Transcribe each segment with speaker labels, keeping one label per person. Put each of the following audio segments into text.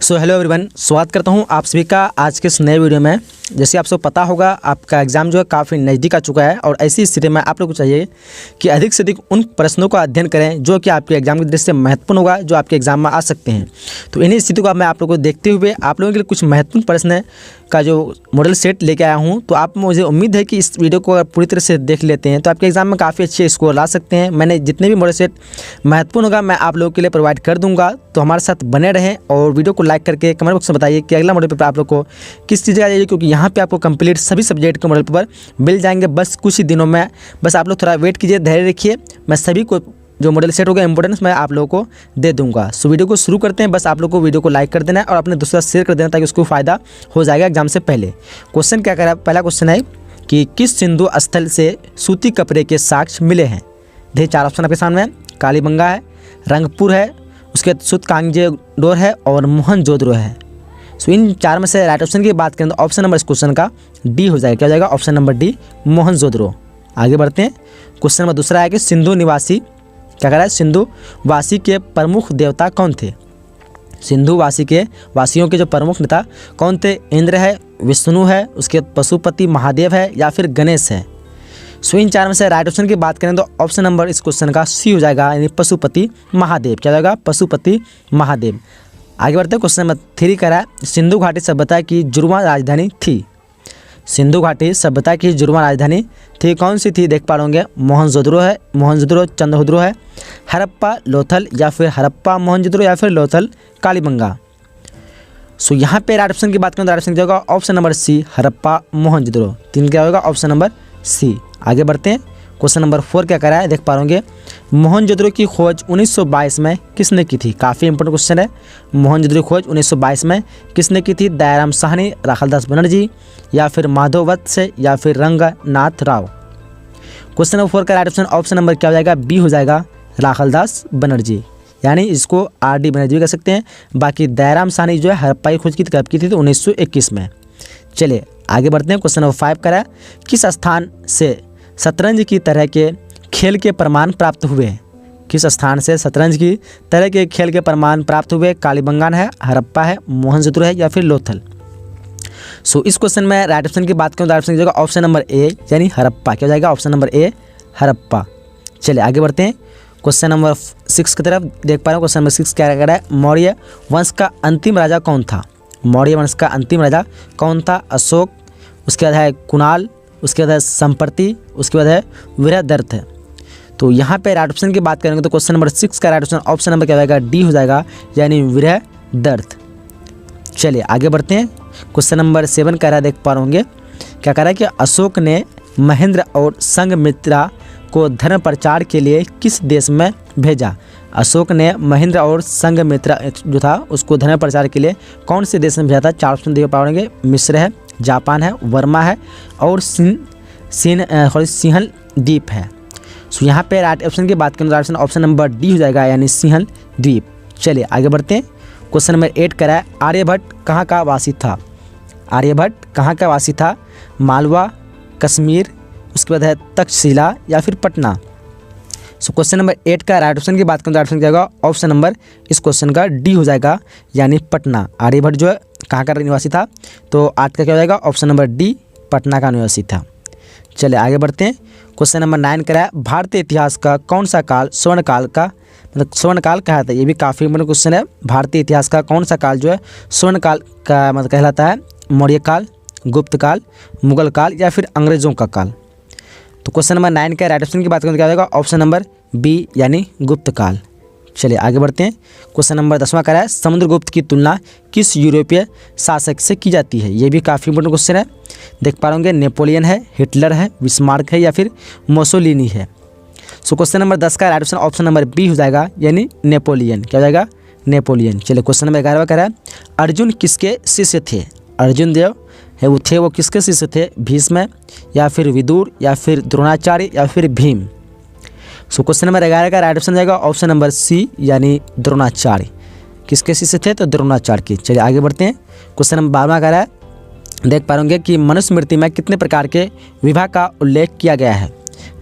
Speaker 1: Hello everyone, स्वागत करता हूं आप सभी का आज के इस नए वीडियो में। जैसे आप सब पता होगा, आपका एग्ज़ाम जो है काफ़ी नज़दीक आ चुका है और ऐसी स्थिति में आप लोग को चाहिए कि अधिक से अधिक उन प्रश्नों का अध्ययन करें जो कि आपके एग्ज़ाम की दृष्टि से महत्वपूर्ण होगा, जो आपके एग्ज़ाम में आ सकते हैं। तो इन्हीं स्थिति को मैं आप लोगों को देखते हुए आप लोगों के लिए कुछ महत्वपूर्ण प्रश्न का जो मॉडल सेट लेके आया हूँ। तो आप मुझे उम्मीद है कि इस वीडियो को अगर पूरी तरह से देख लेते हैं तो आपके एग्ज़ाम में काफ़ी अच्छे स्कोर ला सकते हैं। मैंने जितने भी मॉडल सेट महत्वपूर्ण होगा मैं आप लोगों के लिए प्रोवाइड कर दूँगा, तो हमारे साथ बने रहें और वीडियो को लाइक करके कमेंट बॉक्स में बताइए कि अगला मॉडल पेपर आप लोग को किस चीज़ का चाहिए, क्योंकि यहाँ पे आपको कंप्लीट सभी सब्जेक्ट के मॉडल पेपर मिल जाएंगे बस कुछ ही दिनों में। बस आप लोग थोड़ा वेट कीजिए, धैर्य रखिए, मैं सभी को जो मॉडल सेट होगा इंपॉर्टेंस मैं आप लोगों को दे दूंगा। सो वीडियो को शुरू करते हैं। बस आप लोग को वीडियो को लाइक कर देना है और अपने दोस्तों शेयर कर देना ताकि उसको फ़ायदा हो जाएगा एग्जाम से पहले। क्वेश्चन क्या करा, पहला क्वेश्चन है कि किस सिंधु स्थल से सूती कपड़े के साक्ष्य मिले हैं। देखिए 4 ऑप्शन आपके सामने है, कालीबंगा है, रंगपुर है, उसके बाद सुतकांगजेडोर है और मोहनजोदड़ो है। सो इन 4 में से राइट ऑप्शन की बात करें तो ऑप्शन नंबर इस क्वेश्चन का डी हो जाएगा। क्या हो जाएगा? Option number D, Mohenjodaro. आगे बढ़ते हैं। क्वेश्चन नंबर दूसरा है कि सिंधु निवासी क्या कह रहा है, सिंधु वासी के प्रमुख देवता कौन थे। सिंधु वासियों के जो प्रमुख नेता कौन थे? इंद्र है, विष्णु है, उसके पशुपति महादेव है या फिर गणेश है। सो इन 4 में से राइट ऑप्शन की बात करें तो ऑप्शन नंबर इस क्वेश्चन का सी हो जाएगा, यानी पशुपति महादेव। क्या हो जाएगा? पशुपति महादेव। आगे बढ़ते हैं। क्वेश्चन नंबर 3 कह रहा है सिंधु घाटी सभ्यता की जुड़वां राजधानी थी। सिंधु घाटी सभ्यता की जुड़वां राजधानी थी, कौन सी थी? देख पा रहे मोहनजोदड़ो है, मोहनजोदड़ो चंद्रहुदड़ो है, हड़प्पा लोथल या फिर हड़प्पा मोहनजोदड़ो या फिर लोथल कालीबंगा। सो यहाँ पे राइट ऑप्शन की बात करें तो राइट ऑप्शन क्या होगा? Option number C, Harappa Mohenjodaro. 3 क्या होगा? Option number C. आगे बढ़ते हैं। क्वेश्चन नंबर 4 क्या कह रहा है, देख पा रहे मोहनजोदड़ो की खोज 1922 में किसने की थी। काफ़ी इंपॉर्टेंट क्वेश्चन है। मोहनजोदड़ो की खोज 1922 में किसने की थी? दयाराम साहनी, राखालदास बनर्जी या फिर माधव वत्स या फिर रंगनाथ राव। क्वेश्चन नंबर 4 का राइट ऑप्शन ऑप्शन नंबर क्या हो जाएगा? बी हो जाएगा, राखालदास बनर्जी, यानी इसको आर.डी. बनर्जी भी कह सकते हैं। बाकी दयाराम साहनी जो है हड़प्पा की खोज की कब की थी? तो 1921 में। चलिए आगे बढ़ते हैं। क्वेश्चन नंबर 5 कह रहा है किस स्थान से शतरंज की तरह के खेल के प्रमाण प्राप्त हुए। किस स्थान से शतरंज की तरह के खेल के प्रमाण प्राप्त हुए? कालीबंगान है, हड़प्पा है, मोहनजोदड़ो है या फिर लोथल। सो इस क्वेश्चन में राइट ऑप्शन की बात करें तो राइट ऑप्शन जाएगा ऑप्शन नंबर ए, यानी हड़प्पा। क्या हो जाएगा? Option number A, Harappa. चलिए आगे बढ़ते हैं। क्वेश्चन नंबर 6 की तरफ देख पा रहे हो। क्वेश्चन नंबर 6 क्या कह रहा है, मौर्य वंश का अंतिम राजा कौन था। मौर्य वंश का अंतिम राजा कौन था? अशोक, उसके बाद है कुणाल, उसके बाद है संप्रति, उसके बाद है बृहदर्थ है। तो यहाँ पे राइट ऑप्शन की बात करेंगे तो क्वेश्चन नंबर 6 का राइट ऑप्शन ऑप्शन नंबर क्या हो जाएगा? डी हो जाएगा, यानी बृहदर्थ। चलिए आगे बढ़ते हैं। क्वेश्चन नंबर 7 कह रहा है, देख पा रहे होंगे क्या कह रहा है कि अशोक ने महेंद्र और संघमित्रा को धर्म प्रचार के लिए किस देश में भेजा। अशोक ने महेंद्र और संघमित्रा जो था उसको धर्म प्रचार के लिए कौन से देश में भेजा था? 4 ऑप्शन देख पाएंगे, मिस्र है, जापान है, वर्मा है और सिंहल द्वीप है। सो यहाँ पे राइट ऑप्शन की बात करें तो ऑप्शन नंबर डी हो जाएगा, यानी सिंहल द्वीप। चलिए आगे बढ़ते हैं। क्वेश्चन नंबर 8 करा है आर्यभट्ट कहाँ का वासी था। आर्यभट्ट कहाँ का वासी था? मालवा, कश्मीर, उसके बाद है तक्षशिला या फिर पटना। सो क्वेश्चन नंबर 8 का राइट ऑप्शन की बात करें तो राइट ऑप्शन क्या होगा? ऑप्शन नंबर इस क्वेश्चन का डी हो जाएगा, यानी पटना। आर्यभट्ट जो है कहाँ का निवासी था? तो 8 का क्या हो जाएगा? ऑप्शन नंबर डी, पटना का निवासी था। चलिए आगे बढ़ते हैं। क्वेश्चन नंबर 9 करा है भारतीय इतिहास का कौन सा काल स्वर्णकाल का मतलब स्वर्णकाल कहलाता है। ये भी काफ़ी इंपॉर्टेंट क्वेश्चन है। भारतीय इतिहास का कौन सा काल जो है स्वर्णकाल का मतलब कहलाता है? मौर्य काल, गुप्त काल, मुगल काल या फिर अंग्रेजों का काल। तो क्वेश्चन नंबर 9 का राइट ऑप्शन की बात करें तो क्या होगा? ऑप्शन नंबर बी, यानी गुप्त काल। चलिए आगे बढ़ते हैं। क्वेश्चन नंबर 10वां करा है समुद्रगुप्त की तुलना किस यूरोपीय शासक से की जाती है। ये भी काफ़ी इंपॉर्टेंट क्वेश्चन है। देख पा रहे नेपोलियन है, हिटलर है, बिस्मार्क है या फिर मोसोलिनी है। सो क्वेश्चन नंबर 10 का right option option number B हो जाएगा, यानी नेपोलियन। क्या हो जाएगा? नेपोलियन। चलिए क्वेश्चन नंबर 11वां करा है अर्जुन किसके शिष्य थे। अर्जुन देव है वो किसके शिष्य थे? भीष्म या फिर विदुर या फिर द्रोणाचार्य या फिर भीम। सो क्वेश्चन नंबर 11 का राइट ऑप्शन जाएगा ऑप्शन नंबर सी, यानी द्रोणाचार्य। किसके शिष्य थे? तो द्रोणाचार्य के। चलिए आगे बढ़ते हैं। क्वेश्चन नंबर 12वां कह रहा है, देख पा रहे कि मनुस्मृति में कितने प्रकार के विवाह का उल्लेख किया गया है।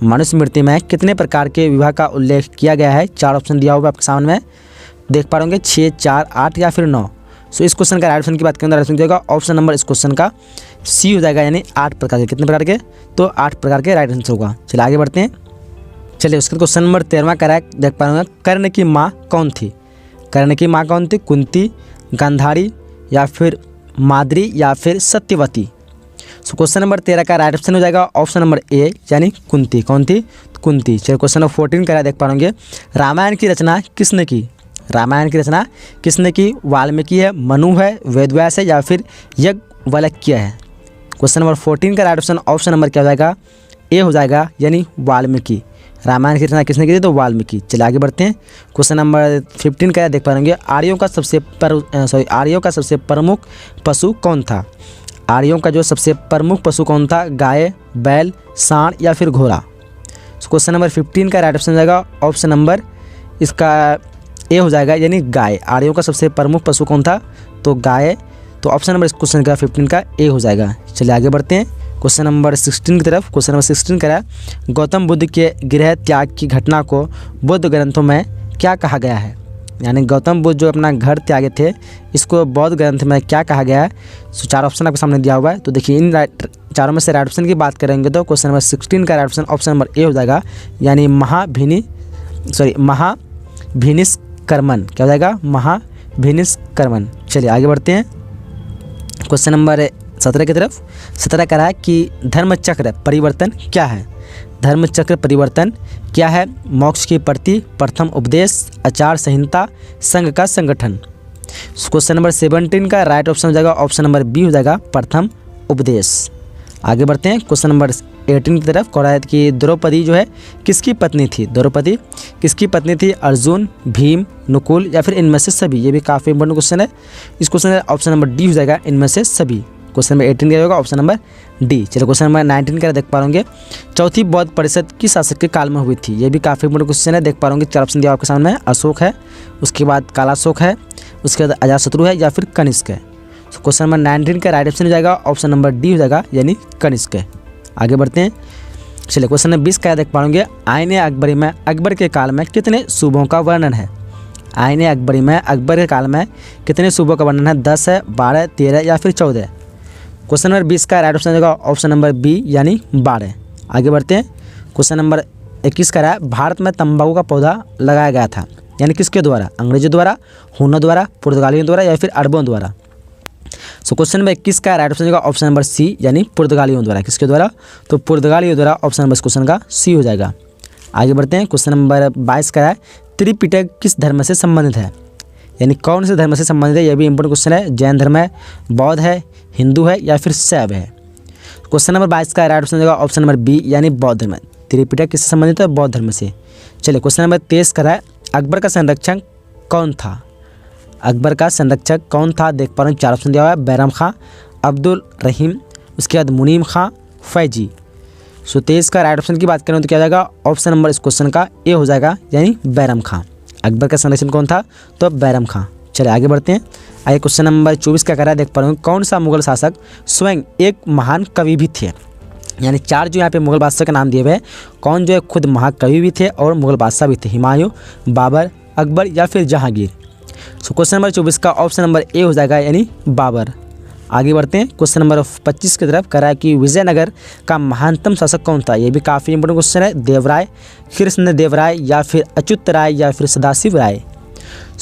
Speaker 1: मनुस्मृति में कितने प्रकार के विवाह का उल्लेख किया गया है? 4 ऑप्शन दिया हुआ आपके सामने में, देख पा रहे 6, 4, 8 या फिर 9। सो इस क्वेश्चन का राइट ऑप्शन की बात करें तो राइट ऑप्शन क्या होगा, ऑप्शन नंबर इस क्वेश्चन का सी हो जाएगा, यानी 8 प्रकार के। कितने प्रकार के, तो 8 प्रकार के राइट आंसर होगा। चलिए आगे बढ़ते हैं। चलिए उसके क्वेश्चन नंबर 13वां करेक्ट देख पाऊंगा, कर्ण की माँ कौन थी। कर्ण की माँ कौन थी, कुंती, गांधारी या फिर माद्री या फिर सत्यवती। सो क्वेश्चन नंबर 13 का राइट ऑप्शन हो जाएगा ऑप्शन नंबर ए, यानी कुंती। कौन थी, कुंती। चलिए क्वेश्चन नंबर 14 का देख पाएंगे, रामायण की रचना किसने की। रामायण की रचना किसने की, वाल्मीकि है, मनु है, वेदव्यास है या फिर याज्ञवल्क्य है। क्वेश्चन नंबर 14 का राइट ऑप्शन नंबर क्या हो जाएगा, ए हो जाएगा, यानी वाल्मीकि। रामायण की रचना किसने की थी, तो वाल्मीकि। चलिए आगे बढ़ते हैं। क्वेश्चन नंबर 15 का देख पाएंगे, आर्यों का सबसे प्रमुख पशु कौन था। आर्यों का जो सबसे प्रमुख पशु कौन था, गाय, बैल, सांड या फिर घोड़ा। क्वेश्चन नंबर 15 का राइट ऑप्शन हो जाएगा ऑप्शन नंबर इसका ए हो जाएगा, यानी गाय। आर्यों का सबसे प्रमुख पशु कौन था, तो गाय। तो ऑप्शन नंबर इस क्वेश्चन का 15 का ए हो जाएगा। चलिए आगे बढ़ते हैं क्वेश्चन नंबर 16 की तरफ। क्वेश्चन नंबर 16 का गौतम बुद्ध के गृह त्याग की घटना को बौद्ध ग्रंथों में क्या कहा गया है। यानी गौतम बुद्ध जो अपना घर त्यागे थे, इसको बौद्ध ग्रंथ में क्या कहा गया है। सो 4 ऑप्शन आपके सामने दिया हुआ है। तो देखिए इन चारों में से राइट ऑप्शन की बात करेंगे तो क्वेश्चन नंबर 16 का राइट ऑप्शन नंबर ए हो जाएगा, यानी महाभिनिष्कर्मण। क्या हो जाएगा, महाभिनिष्कर्मण। चलिए आगे बढ़ते हैं क्वेश्चन नंबर 17 की तरफ। 17 कह रहा है कि धर्मचक्र परिवर्तन क्या है। धर्मचक्र परिवर्तन क्या है, मोक्ष की प्रति, प्रथम उपदेश, आचार संहिता, संघ का संगठन। क्वेश्चन नंबर 17 का राइट ऑप्शन हो जाएगा ऑप्शन नंबर बी हो जाएगा, प्रथम उपदेश। आगे बढ़ते हैं क्वेश्चन नंबर 18 की तरफ। कह रहा है कि द्रौपदी जो है किसकी पत्नी थी। द्रौपदी किसकी पत्नी थी, अर्जुन, भीम, नकुल या फिर इनमें से सभी। ये भी काफ़ी इंपॉर्टेंट क्वेश्चन है। इस क्वेश्चन का ऑप्शन नंबर डी हो जाएगा, इनमें से सभी। क्वेश्चन नंबर 18 का होगा ऑप्शन नंबर डी। चलिए क्वेश्चन नंबर 19 का देख पा रहे चौथी बौद्ध परिषद किस शासक के काल में हुई थी। ये भी काफ़ी इंपॉर्टेंट क्वेश्चन है। देख पा रहे 4 ऑप्शन दिया आपके सामने, अशोक है, उसके बाद कालाशोक है, उसके बाद अजातशत्रु है या फिर कनिष्क है। क्वेश्चन नंबर 19 का राइट ऑप्शन हो जाएगा ऑप्शन नंबर डी हो जाएगा, यानी कनिष्क है। आगे बढ़ते हैं। चलिए क्वेश्चन नंबर 20 का देख पाएंगे, आईने अकबरी में अकबर के काल में कितने सूबों का वर्णन है। आईने अकबरी में अकबर के काल में कितने सूबों का वर्णन है, 10 है, 12, 13 या फिर 14। क्वेश्चन नंबर 20 का राइट ऑप्शन होगा ऑप्शन नंबर बी, यानी 12। आगे बढ़ते हैं क्वेश्चन नंबर 21 का है, भारत में तंबाकू का पौधा लगाया गया था, यानी किसके द्वारा, अंग्रेजों द्वारा, हुनों द्वारा, पुर्तगालियों द्वारा या फिर अरबों द्वारा। क्वेश्चन नंबर 21 का राइट ऑप्शन होगा ऑप्शन नंबर सी, यानी पुर्तगालियों द्वारा। किसके द्वारा, तो पुर्तगालियों द्वारा। ऑप्शन नंबर इस क्वेश्चन का सी हो जाएगा। आगे बढ़ते हैं क्वेश्चन नंबर 22 का है, त्रिपिटक किस धर्म से संबंधित है, यानी कौन से धर्म से संबंधित है। यह भी इंपॉर्टेंट क्वेश्चन है। जैन धर्म है, बौद्ध है, हिंदू है या फिर शैव है। क्वेश्चन नंबर 22 का राइट ऑप्शन होगा ऑप्शन नंबर बी, यानी बौद्ध धर्म। त्रिपिटक किससे संबंधित है, बौद्ध धर्म से। चलिए क्वेश्चन नंबर 23 का है, अकबर का संरक्षक कौन था। अकबर का संरक्षक कौन था, देख पा रहे हैं 4 ऑप्शन दिया हुआ है, बैरम खां, अब्दुल रहीम, उसके बाद मुनीम खां, फैजी। 23 का राइट ऑप्शन की बात करें तो क्या जाएगा, ऑप्शन नंबर इस क्वेश्चन का ए हो जाएगा, यानी बैरम खां। अकबर का संरक्षक कौन था, तो बैरम खां। चलिए आगे बढ़ते हैं। आगे क्वेश्चन नंबर 24 का कह रहा है, देख पा रहे हैं कौन सा मुगल शासक स्वयं एक महान कवि भी थे। यानी 4 जो यहाँ पे मुगल बादशाह का नाम दिए हुए हैं, कौन जो है खुद महाकवि भी थे और मुगल बादशाह भी थे, हुमायूं, बाबर, अकबर या फिर जहांगीर। क्वेश्चन नंबर 24 का ऑप्शन नंबर ए हो जाएगा, यानी बाबर। आगे बढ़ते हैं क्वेश्चन नंबर 25 की तरफ। कह रहा है कि विजयनगर का महानतम शासक कौन था। ये भी काफ़ी इंपॉर्टेंट क्वेश्चन है। देवराय, कृष्णदेव राय या फिर अच्युत राय या फिर सदाशिव राय।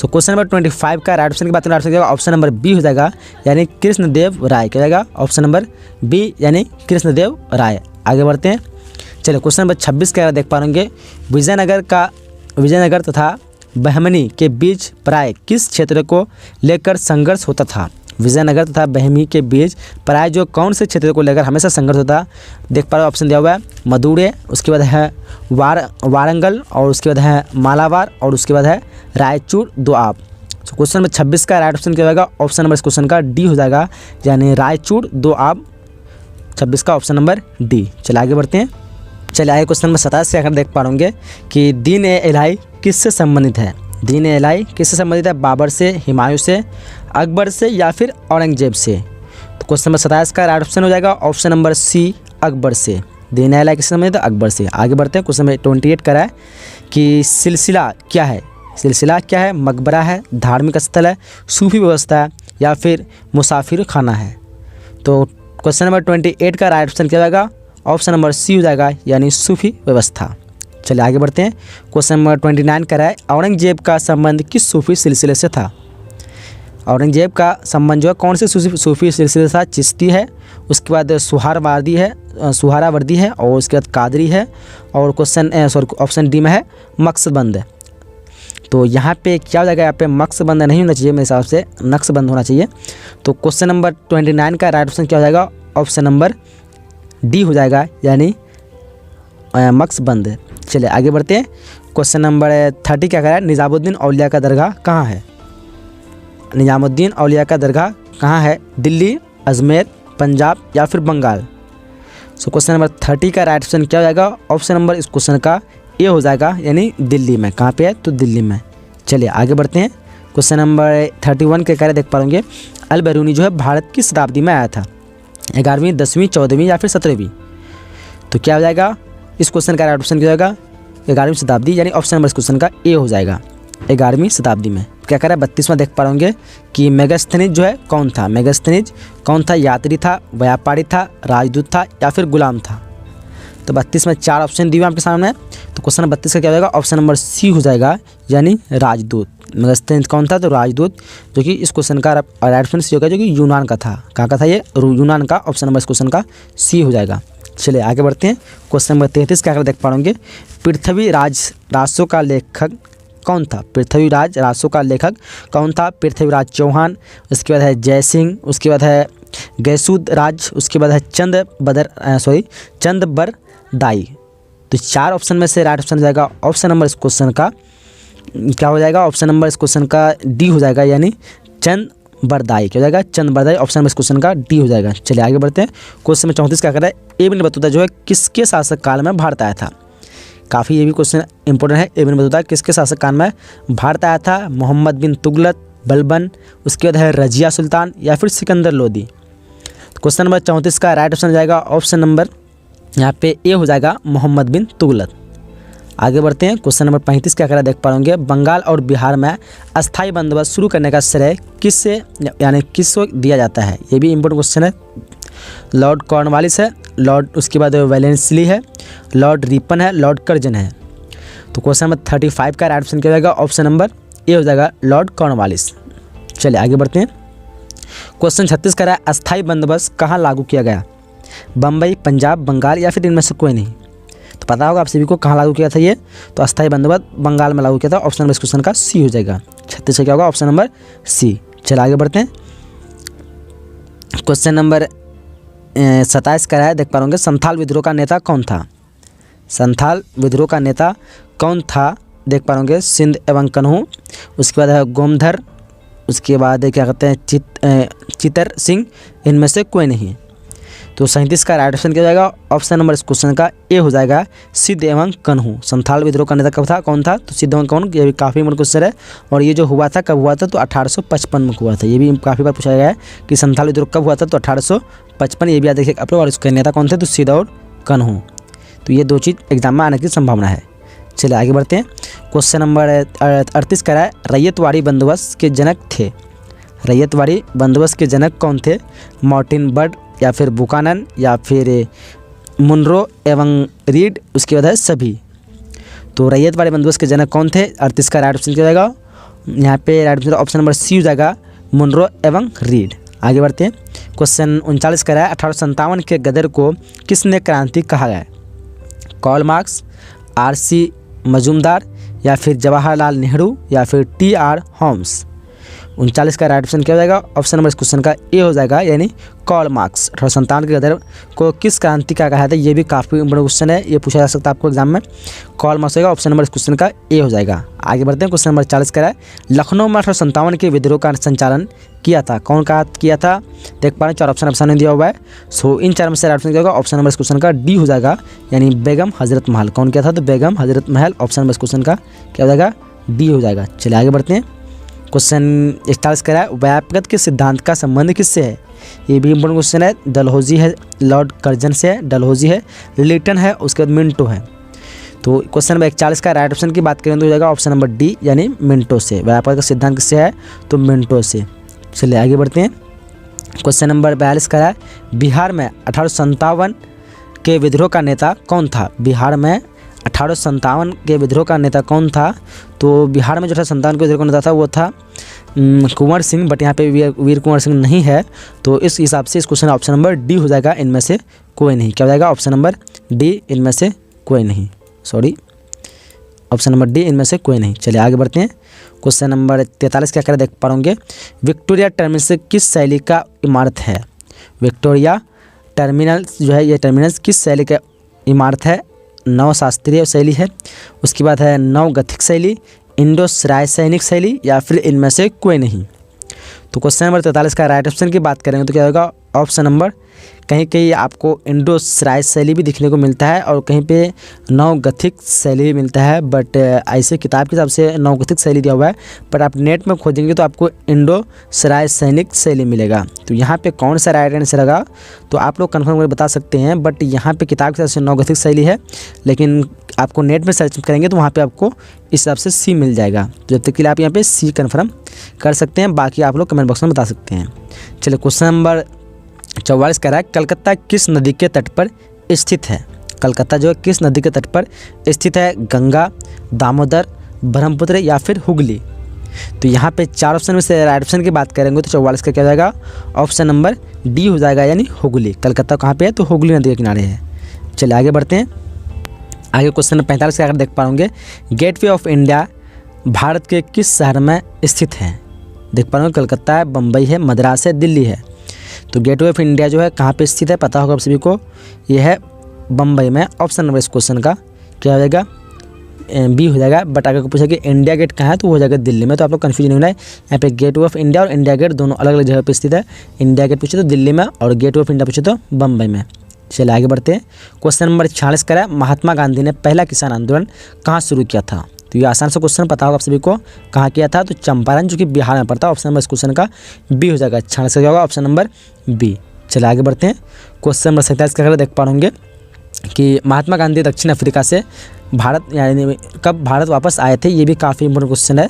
Speaker 1: क्वेश्चन नंबर 25 का राइट ऑप्शन की बात करें ऑप्शन नंबर बी हो जाएगा, यानी कृष्णदेव राय। क्या जाएगा, ऑप्शन नंबर बी, यानी कृष्णदेव राय। आगे बढ़ते हैं। चलिए क्वेश्चन नंबर 26 का देख पा रहे विजयनगर तथा बहमनी के बीच प्राय किस क्षेत्र को लेकर संघर्ष होता था। विजयनगर तथा बहमनी के बीच प्राय जो कौन से क्षेत्र को लेकर हमेशा संघर्ष होता, देख पा रहे ऑप्शन दिया हुआ है, मदुरै, उसके बाद है वारंगल और उसके बाद है मालाबार और उसके बाद है रायचूर दोआब। क्वेश्चन नंबर 26 का राइट ऑप्शन क्या होगा, ऑप्शन नंबर इस क्वेश्चन का डी हो जाएगा, यानी रायचूर दोआब। 26 का ऑप्शन नंबर डी। चलिए आगे बढ़ते हैं। चलिए आगे क्वेश्चन नंबर 27 से अगर देख पा रहे कि दीन ए इलाही किससे संबंधित है। दीन ए इलाही किससे संबंधित है, बाबर से, हुमायूं से, अकबर से या फिर औरंगजेब से। तो क्वेश्चन नंबर 27 का राइट ऑप्शन हो जाएगा ऑप्शन नंबर सी, अकबर से। दीन ए इलाही किससे संबंधित है, अकबर से। आगे बढ़ते हैं। क्वेश्चन नंबर 28 का है कि सिलसिला क्या है। सिलसिला क्या है, मकबरा है, धार्मिक स्थल है, सूफी व्यवस्था है या फिर मुसाफिर खाना है। तो क्वेश्चन नंबर 28 का राइट ऑप्शन क्या जाएगा? ऑप्शन नंबर सी हो जाएगा, यानी सूफी व्यवस्था। चलिए आगे बढ़ते हैं। क्वेश्चन नंबर 29 का है, औरंगजेब का संबंध किस सूफी सिलसिले से था? औरंगजेब का संबंध जो है कौन से सूफी सिलसिले से था? चिश्ती है, उसके बाद सुहरावर्दी है और उसके बाद कादरी है, और ऑप्शन डी में है मकसदबंद। तो यहाँ पे क्या हो जाएगा? यहाँ पे मकसदबंद नहीं होना चाहिए, मेरे हिसाब से नक्शबंद होना चाहिए। तो क्वेश्चन नंबर 29 का राइट ऑप्शन क्या हो जाएगा? ऑप्शन नंबर डी हो जाएगा, यानी मकसदबंद। चलिए आगे बढ़ते हैं। क्वेश्चन नंबर 30 क्या कह रहा है? निज़ामुद्दीन औलिया का दरगाह कहाँ है? निज़ामुद्दीन औलिया का दरगाह कहाँ है? दिल्ली, अजमेर, पंजाब या फिर बंगाल? सो क्वेश्चन नंबर 30 का राइट ऑप्शन क्या हो जाएगा? ऑप्शन नंबर इस क्वेश्चन का ए हो जाएगा, यानी दिल्ली में। कहाँ पे है? तो दिल्ली में। चलिए आगे बढ़ते हैं। क्वेश्चन नंबर 31 के कार्य देख पा रहे अल बैरूनी जो है भारत की शताब्दी में आया था? 11वीं, 10वीं, 14वीं या फिर 17वीं? तो क्या हो जाएगा? इस क्वेश्चन का राइट ऑप्शन क्या होगा? 11वीं शताब्दी, यानी ऑप्शन नंबर इस क्वेश्चन का ए हो जाएगा, 11वीं शताब्दी में। क्या कह रहा है? 32वां देख पा रहे कि मेगास्थनीज जो है कौन था? मेगास्थनीज कौन था? यात्री था, व्यापारी था, राजदूत था या फिर गुलाम था? तो 32 में 4 ऑप्शन दिए हुए आपके सामने। तो क्वेश्चन नंबर 32 का क्या हो जाएगा? ऑप्शन नंबर सी हो जाएगा, यानी राजदूत। मेगास्थनीज कौन था? तो राजदूत, जो कि इस क्वेश्चन का राइट ऑप्शन सी होगा, जो कि यूनान का था। कहाँ का था ये? यूनान का। ऑप्शन नंबर इस क्वेश्चन का सी हो जाएगा। चलिए आगे बढ़ते हैं। क्वेश्चन नंबर 33 क्या देख पा रहे पृथ्वीराज रासो का लेखक कौन था? पृथ्वीराज रासो का लेखक कौन था? पृथ्वीराज चौहान, उसके बाद है जय सिंह, उसके बाद है गैसूद राज, उसके बाद है चंदबरदाई। तो 4 ऑप्शन में से राइट ऑप्शन जाएगा ऑप्शन नंबर इस क्वेश्चन का क्या हो जाएगा? ऑप्शन नंबर इस क्वेश्चन का डी हो जाएगा, यानी चंदबरदाई। क्या हो जाएगा? चंदबरदाई। ऑप्शन नंबर इस क्वेश्चन का डी हो जाएगा। चलिए आगे बढ़ते हैं। क्वेश्चन नंबर 34 क्या कर रहा है? इब्न बतूता जो है किसके शासक काल में भारत आया था? काफ़ी ये भी क्वेश्चन इंपॉर्टेंट है। इब्न बतूता किसके शासक काल में भारत आया था? मोहम्मद बिन तुगलक, बलबन, उसके बाद है रजिया सुल्तान या फिर सिकंदर लोदी? क्वेश्चन नंबर 34 का राइट ऑप्शन जाएगा ऑप्शन नंबर यहाँ पे ए हो जाएगा, मोहम्मद बिन तुगलक। आगे बढ़ते हैं। क्वेश्चन नंबर 35 क्या करा देख पा रहे बंगाल और बिहार में अस्थायी बंदोबस्त शुरू करने का श्रेय किससे यानी किसको दिया जाता है? ये भी इंपॉर्टेंट क्वेश्चन है। लॉर्ड कॉर्नवालिस है, लॉर्ड उसके बाद वेलेंसली है, लॉर्ड रिपन है, लॉर्ड कर्जन है। तो क्वेश्चन नंबर 35 का राइट ऑप्शन क्या जाएगा? ऑप्शन नंबर ए हो जाएगा, लॉर्ड कॉर्नवालिस। चलिए आगे बढ़ते हैं। क्वेश्चन 36 का है अस्थायी बंदोबस्त कहाँ लागू किया गया? बम्बई, पंजाब, बंगाल या फिर इनमें से कोई नहीं? तो पता होगा आप सभी को कहाँ लागू किया था ये। तो अस्थायी बंदोबस्त बंगाल में लागू किया था। ऑप्शन नंबर इस क्वेश्चन का सी हो जाएगा। 36 का क्या होगा? Option number C. चलिए आगे बढ़ते हैं। क्वेश्चन नंबर 27 का है देख पा रहे संथाल विद्रोह का नेता कौन था? संथाल विद्रोह का नेता कौन था देख पा रहे सिंध एवं कन्हू, उसके बाद है गोमधर, उसके बाद क्या कहते हैं चितर सिंह, इनमें से कोई नहीं। तो 37 का राइट ऑप्शन क्या हो जाएगा? ऑप्शन नंबर इस क्वेश्चन का ए हो जाएगा, सिद्ध एवं कन्हू। संथाल विद्रोह का नेता कब था, कौन था? तो सिद्ध एवं कन्हू। ये भी काफ़ी इंपॉर्टेंट क्वेश्चन है। और ये जो हुआ था कब हुआ था? तो 1855 में हुआ था। ये भी काफ़ी बार पूछा गया है कि संथाल विद्रोह कब हुआ था? तो 1855। ये भी याद रखिए आप लोग। और इसके नेता कौन थे? तो सिद्ध और कन्हू। तो ये दो चीज़ एग्जाम में आने की संभावना है। चलिए आगे बढ़ते हैं। क्वेश्चन नंबर 38 का है रैयतवाड़ी बंदोबस्त के जनक थे। रैयतवाड़ी बंदोबस्त के जनक कौन थे? मार्टिन बर्ड या फिर बुकानन या फिर मुनरो एवं रीड, उसके बाद है सभी। तो रैयतवाड़ी बंदोबस्त के जनक कौन थे? 38 का राइट ऑप्शन क्या जाएगा? यहाँ पे राइट ऑप्शन नंबर सी हो जाएगा, मुनरो एवं रीड। आगे बढ़ते हैं। क्वेश्चन 39 का है 1857 के गदर को किसने क्रांति कहा है? Karl Marx, RC. मजूमदार या फिर जवाहरलाल नेहरू या फिर टी.आर. होम्स? 39 का राइट ऑप्शन क्या हो जाएगा? ऑप्शन नंबर इस क्वेश्चन का ए हो जाएगा, यानी कार्ल मार्क्स। 1857 के गदर को किस क्रांति का कहा था? ये भी काफ़ी इंपॉर्टेंट क्वेश्चन है, ये पूछा जा सकता है आपको एग्जाम में। कार्ल मार्क्स होगा, ऑप्शन नंबर इस क्वेश्चन का ए हो जाएगा। आगे बढ़ते हैं। क्वेश्चन नंबर 40 का है लखनऊ में 1857 के विद्रोह का संचालन किया था, कौन का किया था? देख पा रहे हैं 4 ऑप्शन सामने दिया हुआ है। सो इन 4 में से राइट ऑप्शन क्या होगा? ऑप्शन नंबर इस क्वेश्चन का डी हो जाएगा, यानी बेगम हजरत महल। कौन किया था? तो बेगम हजरत महल। ऑप्शन नंबर इस क्वेश्चन का क्या हो जाएगा? डी हो जाएगा। चलिए आगे बढ़ते हैं। क्वेश्चन 41 का है व्यापकता के सिद्धांत का संबंध किससे है? ये भी इंपॉर्टेंट क्वेश्चन है। डलहौजी है, लॉर्ड कर्जन से है, डलहौजी है, लिटन है, उसके बाद मिंटो है। तो क्वेश्चन नंबर 41 का राइट ऑप्शन की बात करें तो हो जाएगा ऑप्शन नंबर डी, यानी मिंटो से। व्यापकता का सिद्धांत किससे है? तो मिंटो से। चलिए आगे बढ़ते हैं। क्वेश्चन नंबर 42 का है, बिहार में 1857 के विद्रोह का नेता कौन था? बिहार में 1857 के विद्रोह का नेता कौन था? तो बिहार में जो 1857 के विद्रोह का नेता था वो था कुंवर सिंह, बट यहाँ पे वीर कुंवर सिंह नहीं है। तो इस हिसाब से इस क्वेश्चन ऑप्शन नंबर डी हो जाएगा, इनमें से कोई नहीं। क्या हो जाएगा? ऑप्शन नंबर डी, इनमें से कोई नहीं। सॉरी, ऑप्शन नंबर डी, इनमें से कोई नहीं। चलिए आगे बढ़ते हैं। क्वेश्चन नंबर 43 क्या कर देख पा होंगे, विक्टोरिया टर्मिनस किस शैली का इमारत है? विक्टोरिया टर्मिनस जो है ये टर्मिनस किस शैली का इमारत है? नव शास्त्रीय शैली है, उसके बाद है नव गथिक शैली, इंडो रासायनिक शैली, या फिर इनमें से कोई नहीं। तो क्वेश्चन नंबर 43 का राइट ऑप्शन की बात करेंगे तो क्या होगा? ऑप्शन नंबर, कहीं कहीं आपको इंडो राय शैली भी दिखने को मिलता है और कहीं पे नवगथिक शैली भी मिलता है, बट ऐसे किताब के हिसाब से नवगथिक शैली दिया हुआ है, बट आप नेट में खोजेंगे तो आपको इंडो रासायनिक शैली मिलेगा। तो यहाँ पे कौन सा राइट आंसर होगा तो आप लोग कन्फर्म करके बता सकते हैं, बट यहाँ पे किताब के हिसाब से नवगथिक शैली है, लेकिन आपको नेट में सर्च करेंगे तो वहाँ पे आपको इस हिसाब से सी मिल जाएगा। जब तक के लिए आप यहाँ पे सी कन्फर्म कर सकते हैं, बाकी आप लोग कमेंट बॉक्स में बता सकते हैं। चलिए क्वेश्चन नंबर 44 कह रहा है, कलकत्ता किस नदी के तट पर स्थित है? कलकत्ता जो है किस नदी के तट पर स्थित है? गंगा, दामोदर, ब्रह्मपुत्र, या फिर हुगली? तो यहाँ पे 4 ऑप्शन में से राइट ऑप्शन की बात करेंगे तो 44 का क्या हो जाएगा? ऑप्शन नंबर डी हो जाएगा, यानी हुगली। कलकत्ता कहाँ पे है? तो हुगली नदी के किनारे है। चलिए आगे बढ़ते हैं। आगे क्वेश्चन नंबर 45 का अगर देख पाओगे, गेटवे ऑफ इंडिया भारत के किस शहर में स्थित है? देख पा रहे हो, कलकत्ता है, बम्बई है, मद्रास है, दिल्ली है। तो गेटवे ऑफ इंडिया जो है कहाँ पे स्थित है? पता होगा आप सभी को, ये है बम्बई में। ऑप्शन नंबर इस क्वेश्चन का क्या हो जाएगा? बी हो जाएगा। बट अगर पूछा कि इंडिया गेट कहाँ है तो वो हो जाएगा दिल्ली में। तो आप लोग कन्फ्यूजन नहीं होना है, यहाँ पे गेटवे ऑफ इंडिया और इंडिया गेट दोनों अलग अलग जगह पे स्थित है। इंडिया गेट पूछे तो दिल्ली में और गेटवे ऑफ इंडिया पूछे तो बम्बई में। चलिए आगे बढ़ते हैं। क्वेश्चन नंबर 46 का है, महात्मा गांधी ने पहला किसान आंदोलन कहाँ शुरू किया था? तो ये आसान सा क्वेश्चन पता होगा आप सभी को, कहाँ किया था? तो चंपारण, जो कि बिहार में पड़ता है। ऑप्शन नंबर इस क्वेश्चन का बी हो जाएगा। 46 का क्या होगा? Option number B. चलिए आगे बढ़ते हैं। क्वेश्चन नंबर 27 का देख पाओगे कि महात्मा गांधी दक्षिण अफ्रीका से भारत यानी कब भारत वापस आए थे? ये भी काफ़ी इंपॉर्टेंट क्वेश्चन है।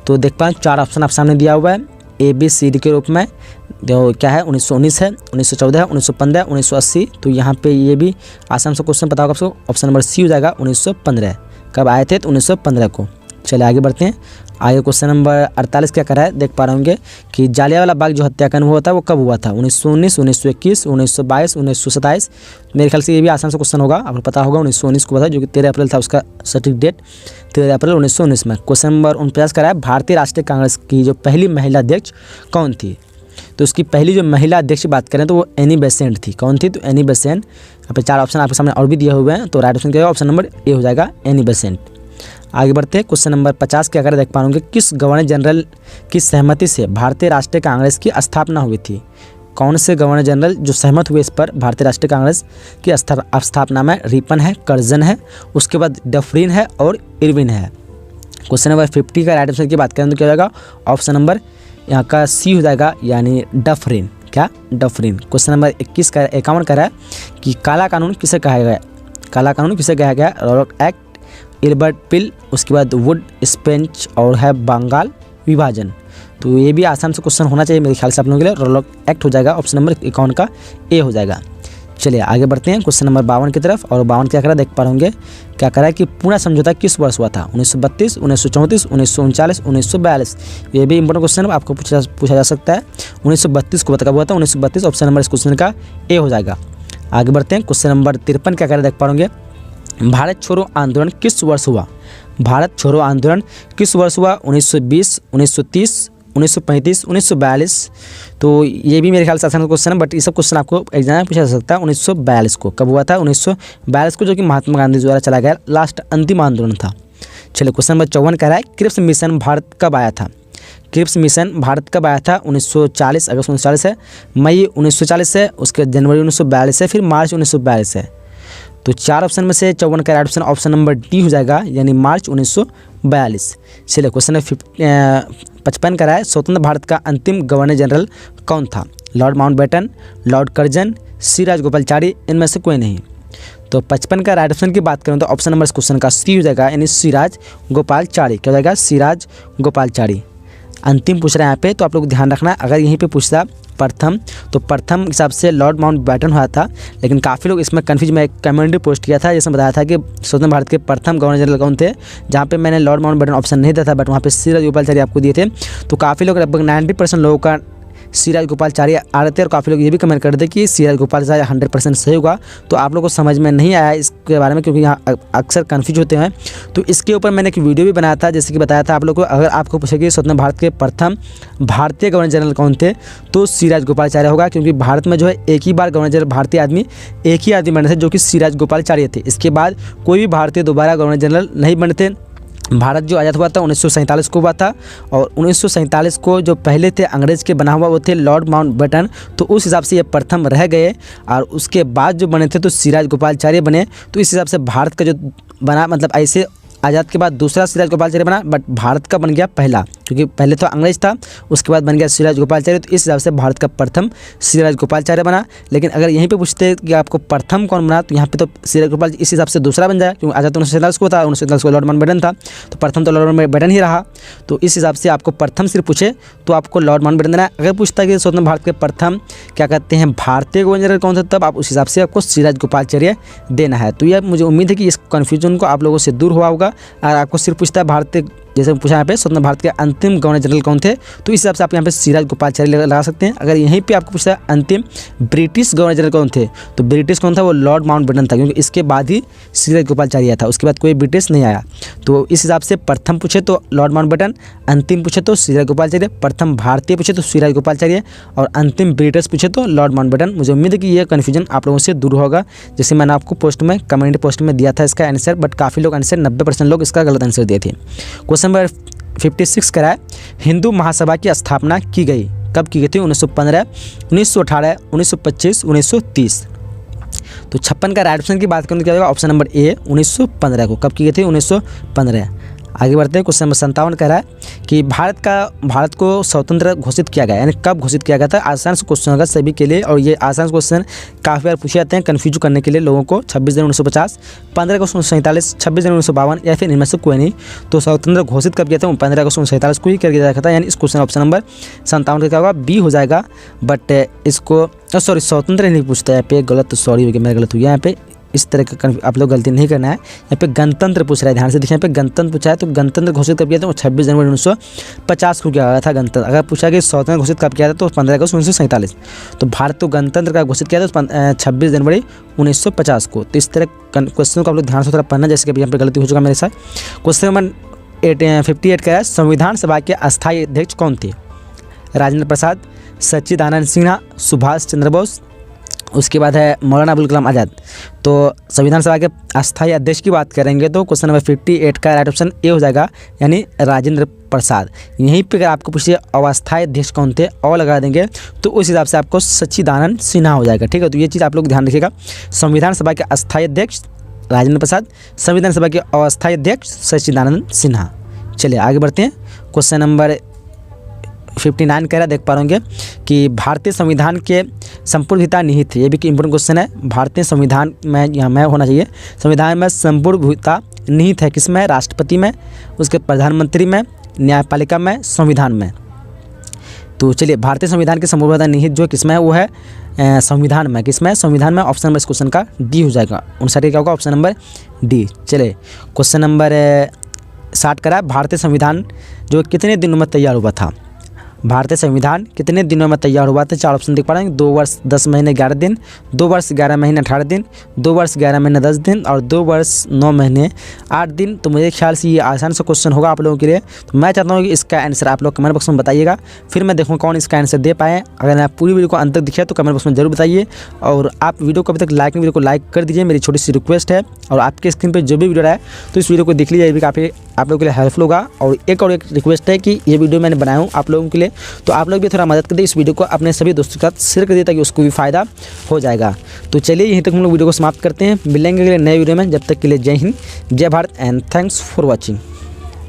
Speaker 1: तो देख पाएँ 4 ऑप्शन आप सामने दिया हुआ है ABCD के रूप में। तो क्या है? 1919 है, 1914 है, 1915 है, 1980। तो यहाँ पे ये भी आसान सा क्वेश्चन पता होगा आपको। ऑप्शन नंबर सी हो जाएगा 1915। कब आए थे? तो 1915 को। चलिए आगे बढ़ते हैं। आगे क्वेश्चन नंबर 48 क्या कर रहा है? देख पा रहे होंगे कि जालियांवाला बाग जो हत्याकांड हुआ था वो कब हुआ था? 1919, 1921, 1922, 1927। मेरे ख्याल से ये भी आसान सा क्वेश्चन होगा, आपको पता होगा। 1919 को हुआ था, जो कि 13 अप्रैल था उसका सटीक डेट, 13 अप्रैल 1919 में। क्वेश्चन नंबर 49 कर रहा है, भारतीय राष्ट्रीय कांग्रेस की जो पहली महिला अध्यक्ष कौन थी? तो उसकी पहली जो महिला अध्यक्ष की बात करें तो वो एनी बेसेंट थी। कौन थी? तो एनी बेसेंट। यहाँ पे 4 ऑप्शन आपके सामने और भी दिए हुए हैं, तो राइट ऑप्शन क्या होगा? ऑप्शन नंबर ए हो जाएगा, एनी बेसेंट। आगे बढ़ते हैं। क्वेश्चन नंबर 50 के अगर देख पाओगे, किस गवर्नर जनरल की सहमति से भारतीय राष्ट्रीय कांग्रेस की स्थापना हुई थी? कौन से गवर्नर जनरल जो सहमत हुए इस पर भारतीय राष्ट्रीय कांग्रेस की स्थापना में? रिपन है, कर्जन है, उसके बाद डफरिन है और इरविन है। क्वेश्चन नंबर 50 का राइट ऑप्शन की बात करें तो क्या हो जाएगा? ऑप्शन नंबर यहाँ का सी हो जाएगा, यानी डफरिन। क्या? डफरिन। क्वेश्चन नंबर 51 का 51 का है कि काला कानून किसे कहा गया? काला कानून किसे कहा गया? रॉक एक्ट, इल्बर्ट पिल, उसके बाद वुड स्पेंच और है बंगाल विभाजन। तो ये भी आसान से क्वेश्चन होना चाहिए मेरे ख्याल से आप लोगों के लिए। रॉक एक्ट हो जाएगा, ऑप्शन नंबर 51 का ए हो जाएगा। चलिए आगे बढ़ते हैं क्वेश्चन नंबर 52 की तरफ। और 52 क्या करा देख पा होंगे, क्या करा कि पूना समझौता किस वर्ष हुआ था? 1932, 1934, 1939, 1942। ये भी इंपॉर्टेंट क्वेश्चन आपको पूछा जा सकता है। 1932 को कब हुआ था? 1932 ऑप्शन नंबर इस क्वेश्चन का ए हो जाएगा। आगे बढ़ते हैं। क्वेश्चन नंबर 53 क्या करा देख पा होंगे, भारत छोड़ो आंदोलन किस वर्ष हुआ? भारत छोड़ो आंदोलन किस वर्ष हुआ? 1920, 1930, 1935, 1942। तो ये भी मेरे ख्याल से आसान क्वेश्चन है, बट ये सब क्वेश्चन आपको एग्जाम में पूछा जा सकता है। 1942 को कब हुआ था? 1942 को, जो कि महात्मा गांधी द्वारा चला गया लास्ट अंतिम आंदोलन था। चलिए क्वेश्चन नंबर 54 कह रहा है, क्रिप्स मिशन भारत कब आया था? क्रिप्स मिशन भारत कब आया था? 1940, अगस्त 1940 है, मई 1940 है, उसके जनवरी 1942 है, फिर मार्च 1942 है। तो 4 ऑप्शन में से 54 का right option option number D हो जाएगा, यानी मार्च 1942। चलिए क्वेश्चन नंबर 55 का है, स्वतंत्र भारत का अंतिम गवर्नर जनरल कौन था? लॉर्ड माउंटबेटन, लॉर्ड कर्जन, सी राजगोपालाचारी, इनमें से कोई नहीं। तो 55 का राइट ऑप्शन की बात करें तो ऑप्शन नंबर इस क्वेश्चन का सी हो जाएगा, यानी सी राजगोपालाचारी। क्या हो जाएगा? सी राजगोपालाचारी। अंतिम पूछ रहा है यहाँ पे, तो आप लोग ध्यान रखना। अगर यहीं पे पूछता प्रथम, तो प्रथम हिसाब से लॉर्ड माउंटबेटन हुआ था, लेकिन काफ़ी लोग इसमें कन्फ्यूज। मैं एक कम्युनिटी पोस्ट किया था जिसमें बताया था कि स्वतंत्र भारत के प्रथम गवर्नर जनरल कौन थे, जहाँ पे मैंने लॉर्ड माउंटबेटन ऑप्शन नहीं दिया था, बट वहाँ पे सी राजगोपालाचारी आपको दिए थे। तो काफ़ी लोग, लगभग 90% लोगों का सी राजगोपालाचारी आ रहे थे, और काफ़ी लोग ये भी कमेंट कर दे कि सी राजगोपालाचारी 100% सही होगा। तो आप लोगों को समझ में नहीं आया इसके बारे में, क्योंकि यहाँ अक्सर कन्फ्यूज होते हैं। तो इसके ऊपर मैंने एक वीडियो भी बनाया था, जैसे कि बताया था आप लोग को, अगर आपको पूछे कि स्वतंत्र भारत के प्रथम भारतीय गवर्नर जनरल कौन थे, तो सी राजगोपालाचारी होगा, क्योंकि भारत में जो है एक ही बार गवर्नर जनरल भारतीय आदमी एक ही आदमी बने थे, जो कि सी राजगोपालाचारी थे। इसके बाद कोई भी भारतीय दोबारा गवर्नर जनरल नहीं बने थे। भारत जो आज़ाद हुआ था 1947 को हुआ था, और 1947 को जो पहले थे अंग्रेज़ के बना हुआ वो थे लॉर्ड माउंटबेटन। तो उस हिसाब से ये प्रथम रह गए, और उसके बाद जो बने थे तो सी राजगोपालाचारी बने। तो इस हिसाब से भारत का जो बना, मतलब ऐसे आज़ाद के बाद दूसरा सी राजगोपालाचारी बना, बट भारत का बन गया पहला, क्योंकि पहले तो अंग्रेज था, उसके बाद बन गया सी राजगोपालाचारी। तो इस हिसाब से भारत का प्रथम सी राजगोपालाचारी बना। लेकिन अगर यहीं पे पूछते हैं कि आपको प्रथम कौन बना, तो यहाँ पे तो सी राजगोपाल इस हिसाब से दूसरा बन जाए, क्योंकि आज़ाद 1947 को था, 1947 को लॉर्ड माउंटबेटन था, तो प्रथम तो लॉर्ड माउंटबेटन ही रहा। तो इस हिसाब से आपको प्रथम सिर्फ पूछे तो आपको लॉर्ड माउंटबेटन देना है। अगर पूछता है कि स्वतंत्र भारत के प्रथम क्या कहते हैं भारतीय गवर्नर जनरल कौन सा, तब आप उस हिसाब से आपको सी राजगोपालाचार्य देना है। तो यह मुझे उम्मीद है कि इस कन्फ्यूजन को आप लोगों से दूर हुआ होगा। और आपको सिर्फ पूछता है भारतीय, जैसे पूछा यहाँ पे स्वतंत्र भारत के अंतिम गवर्नर जनरल कौन थे, तो इस हिसाब से आप यहाँ पे सी राजगोपालाचारी लगा सकते हैं। अगर यहीं पे आपको पूछता है अंतिम ब्रिटिश गवर्नर जनरल कौन थे, तो ब्रिटिश कौन था, वो लॉर्ड माउंटबेटन था, क्योंकि इसके बाद ही सी राजगोपालाचारी आया था, उसके बाद कोई ब्रिटिश नहीं आया। तो इस हिसाब से प्रथम पूछे तो लॉर्ड माउंटबेटन, अंतिम पूछे तो सी राजगोपालाचारी, प्रथम भारतीय पूछे तो सी राजगोपालाचारी, और अंतिम ब्रिटिश पूछे तो लॉर्ड माउंटबेटन। मुझे उम्मीद है कि यह कन्फ्यूजन आप लोगों से दूर होगा, जैसे मैंने आपको पोस्ट में कमेंट पोस्ट में दिया था इसका आंसर, बट काफ़ी लोग आंसर 90% लोग इसका गलत आंसर दिए थे। क्वेश्चन नंबर 56 करा है, हिंदू महासभा की स्थापना की गई, कब की गई थी? 1915, 1918, 1925, 1930। तो 56 का राइट ऑप्शन की बात करूँ तो क्या होगा? ऑप्शन नंबर ए 1915 को। कब की गई थी? 1915। आगे बढ़ते हैं। क्वेश्चन नंबर 57 कह रहा है कि भारत को स्वतंत्र घोषित किया गया, यानी कब घोषित किया गया था? आसान से क्वेश्चन होगा सभी के लिए, और ये आसान क्वेश्चन काफ़ी बार पूछे जाते हैं कन्फ्यूज करने के लिए लोगों को। 26 जनवरी 1950, 15 अगस्त 1947, 26 जनवरी 1952, या फिर इनमें से कोई नहीं। तो स्वतंत्र घोषित कब किया था? 15 अगस्त 1947 को ही कर दिया था, यानी इस क्वेश्चन ऑप्शन नंबर 57 का क्या होगा? बी हो जाएगा। बट इसको सॉरी स्वतंत्र नहीं पूछता है, यहाँ पे गलत, सॉरी हो गया, मेरा गलत हो गया। यहाँ पे इस तरह का आप लोग गलती नहीं करना है। यहाँ पे गणतंत्र पूछ रहा है, ध्यान से देखिए, यहाँ पे गणतंत्र पूछा है। तो गणतंत्र घोषित कब किया था? 26 जनवरी 1950 को किया गया था गणतंत्र। अगर पूछा कि स्वतंत्र घोषित कब किया था, तो 15 अगस्त 1947। तो भारत को गणतंत्र का घोषित किया था 26 जनवरी 1950 को। तो इस तरह क्वेश्चन को आप लोग ध्यान से थोड़ा पढ़ना, जैसे कि यहाँ पे गलती हो चुका मेरे साथ। क्वेश्चन नंबर 58 का है, संविधान सभा के अस्थायी अध्यक्ष कौन थे? राजेंद्र प्रसाद, सच्चिदानंद सिन्हा, सुभाष चंद्र बोस, उसके बाद है मौलाना अबुल कलाम आज़ाद। तो संविधान सभा के अस्थायी अध्यक्ष की बात करेंगे तो क्वेश्चन नंबर 58 का राइट ऑप्शन ए हो जाएगा, यानी राजेंद्र प्रसाद। यहीं पे अगर आपको पूछिए अस्थायी अध्यक्ष कौन थे, और लगा देंगे तो उस हिसाब से आपको सच्चिदानंद सिन्हा हो जाएगा। ठीक है, तो ये चीज़ आप लोग ध्यान रखिएगा। संविधान सभा के अस्थायी अध्यक्ष राजेंद्र प्रसाद, संविधान सभा के अस्थायी अध्यक्ष सच्चिदानंद सिन्हा। चलिए आगे बढ़ते हैं। क्वेश्चन नंबर 59 कह रहा, देख पा रहे होंगे कि भारतीय संविधान के संपूर्णता निहित है। ये भी इंपॉर्टेंट क्वेश्चन है। भारतीय संविधान में यहाँ में होना चाहिए, संविधान में संपूर्णता निहित है किसमें? राष्ट्रपति में, उसके प्रधानमंत्री में, न्यायपालिका में, संविधान में। तो चलिए, भारतीय संविधान की संपूर्णता निहित जो किसमें है, वो है संविधान में। किसमें? संविधान में। ऑप्शन नंबर इस क्वेश्चन का डी हो जाएगा। 59 क्या होगा? Option number D. चलिए क्वेश्चन नंबर 60 करा, भारतीय संविधान जो कितने दिनों में तैयार हुआ था? भारतीय संविधान कितने दिनों में तैयार हुआ था? 4 ऑप्शन देख पा रहे हैं। 2 वर्ष 10 महीने 11 दिन, 2 वर्ष 11 महीने 18 दिन, 2 वर्ष 11 महीने 10 दिन, और 2 वर्ष 9 महीने 8 दिन। तो मुझे ख्याल से ये आसान सा क्वेश्चन होगा आप लोगों के लिए। तो मैं चाहता हूँ कि इसका आंसर आप लोग कमेंट बॉक्स में बताइएगा, फिर मैं देखूँगा कौन इसका आंसर दे पाए। अगर आप पूरी वीडियो को अंत तक दिखे तो कमेंट बॉक्स में जरूर बताइए, और आप वीडियो को अभी तक लाइक नहीं, वीडियो को लाइक कर दीजिए, मेरी छोटी सी रिक्वेस्ट है। और आपके स्क्रीन पर जो भी वीडियो रहा है तो इस वीडियो को देख लीजिए, ये भी काफ़ी आप लोगों के लिए हेल्पफुल होगा। और एक रिक्वेस्ट है कि ये वीडियो मैंने बनाया हूँ आप लोगों के लिए, तो आप लोग भी थोड़ा मदद कर दे, इस वीडियो को अपने सभी दोस्तों के साथ शेयर कर दिए ताकि उसको भी फ़ायदा हो जाएगा। तो चलिए यहीं तक हम लोग वीडियो को समाप्त करते हैं, मिलेंगे अगले नए वीडियो में। जब तक के लिए जय हिंद, जय Bharat, and thanks for watching.